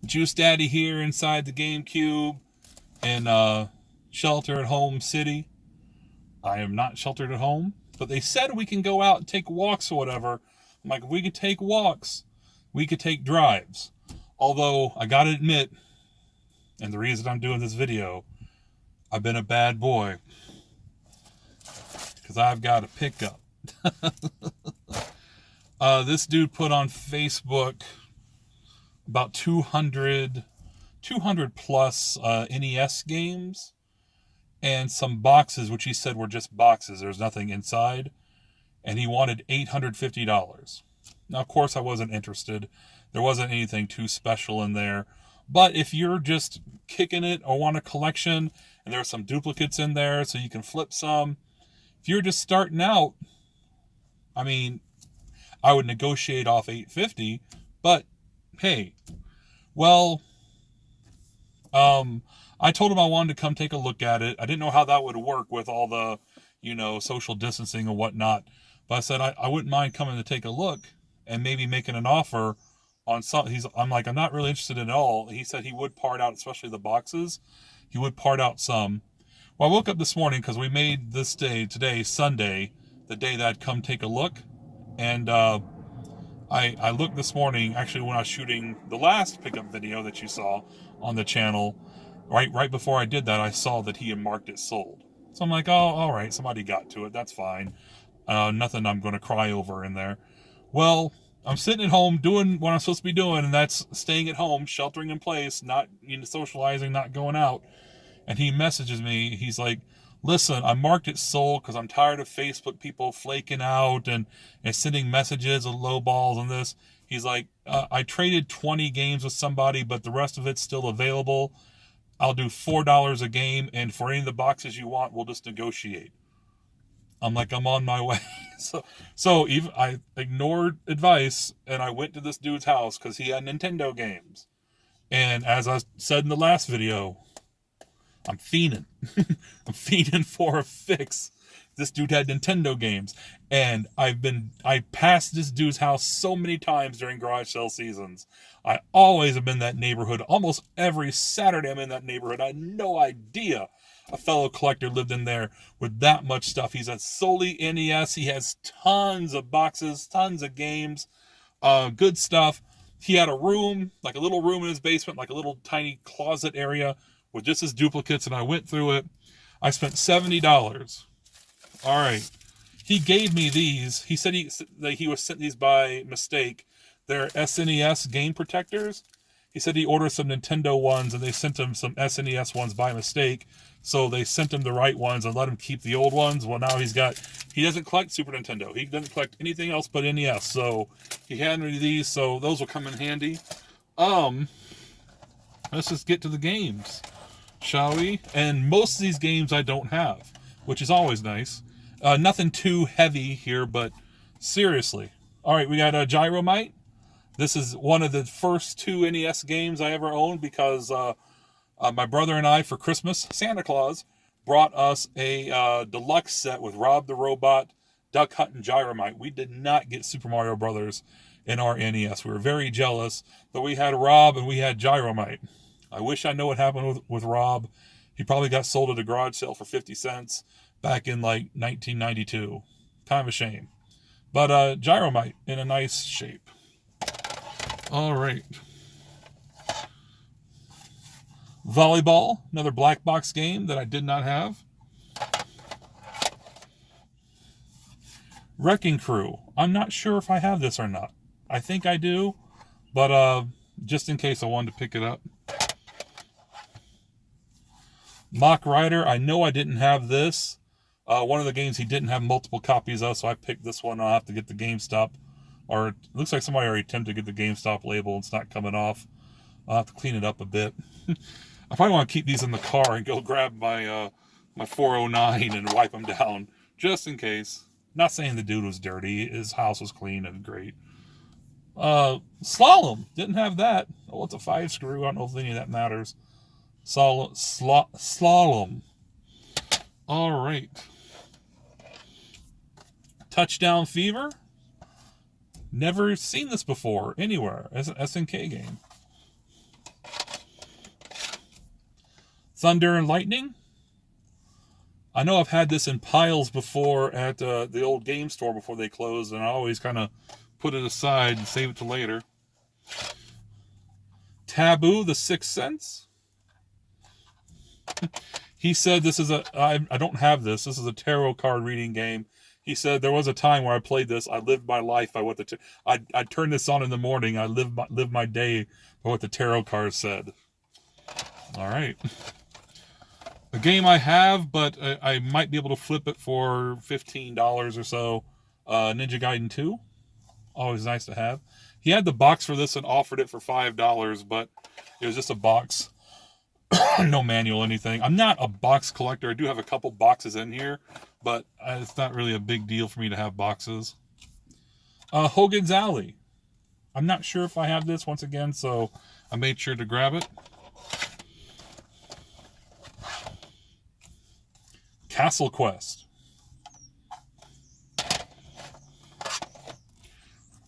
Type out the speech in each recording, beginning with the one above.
Juice Daddy here inside the GameCube in Shelter at Home City. I am not sheltered at home, but they said we can go out and take walks or whatever. I'm like, if we could take walks, we could take drives. Although, I gotta admit, and the reason I'm doing this video, I've been a bad boy. Because I've got a pickup. This dude put on Facebook about 200 plus NES games and some boxes, which he said were just boxes. There's nothing inside. And he wanted $850. Now, of course, I wasn't interested. There wasn't anything too special in there. But if you're just kicking it or want a collection, and there are some duplicates in there so you can flip some, if you're just starting out, I mean, I would negotiate off $850, but hey, well, I told him I wanted to come take a look at it. I didn't know how that would work with all the, social distancing and whatnot. But I said I wouldn't mind coming to take a look and maybe making an offer on some. I'm like, I'm not really interested in it all. He said he would part out, especially the boxes. He would part out some. Well, I woke up this morning because we made this day, today, Sunday, the day that I'd come take a look. And I looked this morning, actually, when I was shooting the last pickup video that you saw on the channel. Right before I did that, I saw that he had marked it sold. So I'm like, oh, all right, somebody got to it. That's fine. Nothing I'm going to cry over in there. Well, I'm sitting at home doing what I'm supposed to be doing, and that's staying at home, sheltering in place, not socializing, not going out. And he messages me. He's like, listen, I marked it sold because I'm tired of Facebook people flaking out and sending messages of low balls and this. He's like, I traded 20 games with somebody, but the rest of it's still available. I'll do $4 a game, and for any of the boxes you want, we'll just negotiate. I'm like, I'm on my way. So even I ignored advice, and I went to this dude's house because he had Nintendo games. And as I said in the last video, I'm fiending. I'm fiending for a fix. This dude had Nintendo games. And I passed this dude's house so many times during garage sale seasons. I always have been in that neighborhood. Almost every Saturday I'm in that neighborhood. I had no idea a fellow collector lived in there with that much stuff. He's at solely NES. He has tons of boxes, tons of games, good stuff. He had a room, like a little room in his basement, like a little tiny closet area with just his duplicates, and I went through it. I spent $70. All right. He gave me these. He said he was sent these by mistake. They're SNES game protectors. He said he ordered some Nintendo ones, and they sent him some SNES ones by mistake. So they sent him the right ones and let him keep the old ones. Well, now he doesn't collect Super Nintendo. He doesn't collect anything else but NES. So he handed me these, so those will come in handy. Let's just get to the games, shall we? And most of these games I don't have, which is always nice. Nothing too heavy here, but seriously. All right, we got Gyromite. This is one of the first 2 NES games I ever owned because my brother and I, for Christmas, Santa Claus brought us a deluxe set with Rob the Robot, Duck Hunt, and Gyromite. We did not get Super Mario Brothers in our NES. We were very jealous, but we had Rob and we had Gyromite. I wish I know what happened with Rob. He probably got sold at a garage sale for 50 cents back in like 1992. Kind of a shame. But Gyromite in a nice shape. All right. Volleyball, another black box game that I did not have. Wrecking Crew. I'm not sure if I have this or not. I think I do, but just in case I wanted to pick it up. Mock Rider. I know I didn't have this. One of the games he didn't have multiple copies of, so I picked this one. I'll have to get the GameStop. Or it looks like somebody already attempted to get the GameStop label. It's not coming off. I'll have to clean it up a bit. I probably want to keep these in the car and go grab my 409 and wipe them down, just in case. Not saying the dude was dirty. His house was clean and great. Slalom. Didn't have that. Oh, it's a 5-screw. I don't know if any of that matters. Slalom. All right. Touchdown Fever. Never seen this before anywhere as an SNK game. Thunder and Lightning. I know I've had this in piles before at the old game store before they closed, and I always kind of put it aside and save it to later. Taboo, The Sixth Sense. He said this is I don't have this. This is a tarot card reading game. He said there was a time where I played this. I lived my life by what I turned this on in the morning. I lived my day by what the tarot cards said. All right. A game I have, but I might be able to flip it for $15 or so. Ninja Gaiden 2. Always nice to have. He had the box for this and offered it for $5, but it was just a box. No manual, anything. I'm not a box collector. I do have a couple boxes in here, but it's not really a big deal for me to have boxes. Hogan's Alley. I'm not sure if I have this once again, so I made sure to grab it. Castle Quest.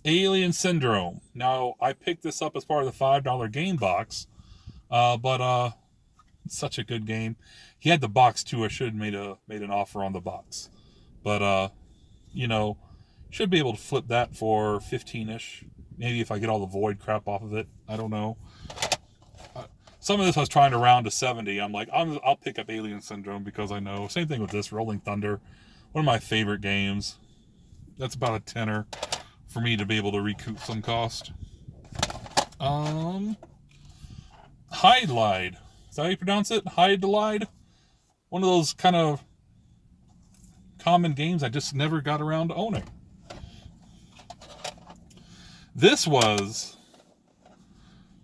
Alien Syndrome. Now, I picked this up as part of the $5 game box, but it's such a good game. He had the box too. I should have made an offer on the box, but should be able to flip that for 15-ish. Maybe if I get all the void crap off of it. I don't know. Some of this I was trying to round to 70. I'm like, I'll pick up Alien Syndrome because I know. Same thing with this, Rolling Thunder. One of my favorite games. That's about a tenner for me to be able to recoup some cost. Hide-Lide. Is that how you pronounce it? Hide-Lide? One of those kind of common games I just never got around to owning. This was...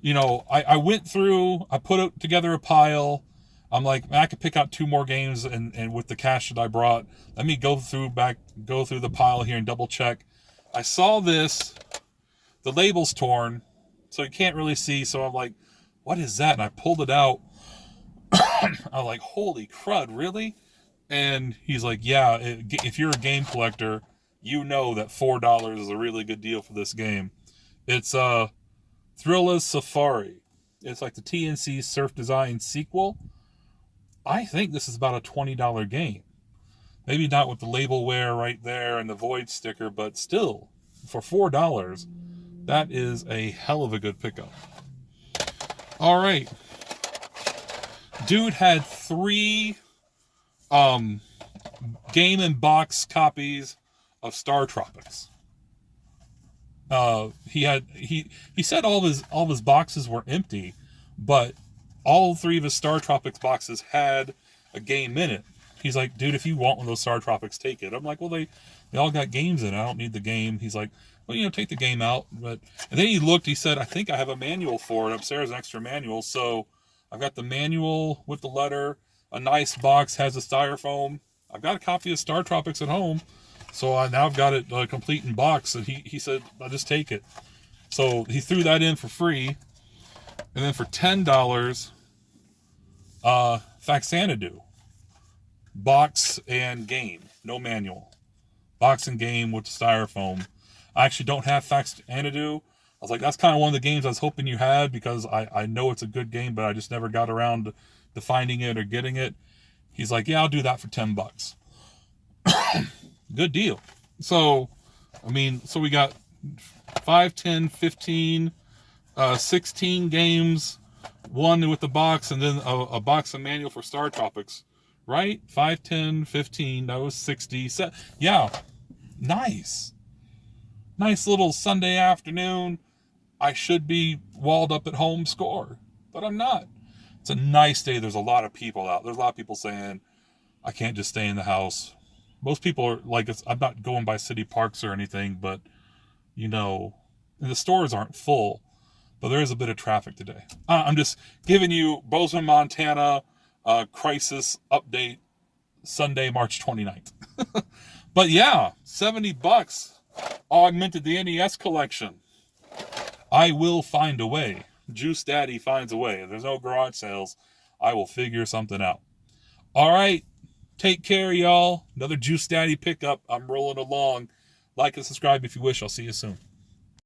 I went through, I put together a pile. I'm like, I could pick out 2 more games, and with the cash that I brought, let me go through the pile here and double check. I saw this, the label's torn, so you can't really see, so I'm like, what is that? And I pulled it out. I was like, holy crud, really? And he's like, yeah, if you're a game collector, you know that $4 is a really good deal for this game. It's, Thrilla's Safari. It's like the TNC Surf Design sequel. I think this is about a $20 game. Maybe not with the labelware right there and the void sticker, but still, for $4, that is a hell of a good pickup. All right. Dude had 3 game and box copies of Star Tropics. He said all of his boxes were empty, but all 3 of his Star Tropics boxes had a game in it. He's like, dude, if you want one of those Star Tropics, take it. I'm like, well, they all got games in it. I don't need the game. He's like, well, take the game out. And then he looked, he said, I think I have a manual for it upstairs, an extra manual. So I've got the manual with the letter, a nice box, has a styrofoam. I've got a copy of Star Tropics at home. So now I've got it complete in box, and he said, I'll just take it. So he threw that in for free. And then for $10, Faxanadu. Box and game. No manual. Box and game with styrofoam. I actually don't have Faxanadu. I was like, that's kind of one of the games I was hoping you had, because I know it's a good game, but I just never got around to finding it or getting it. He's like, yeah, I'll do that for $10. Good deal. So we got 5, 10, 15, 16 games, 1 with the box, and then a box and manual for Star Tropics. Right? 5, 10, 15, that was 60. Yeah, nice. Nice little Sunday afternoon. I should be walled up at home score, but I'm not. It's a nice day. There's a lot of people out. There's a lot of people saying, I can't just stay in the house. Most people are like, I'm not going by city parks or anything, but, and the stores aren't full, but there is a bit of traffic today. I'm just giving you Bozeman, Montana crisis update Sunday, March 29th. But yeah, $70 augmented the NES collection. I will find a way. Juice Daddy finds a way. If there's no garage sales, I will figure something out. All right. Take care, y'all. Another Juice Daddy pickup. I'm rolling along. Like and subscribe if you wish. I'll see you soon.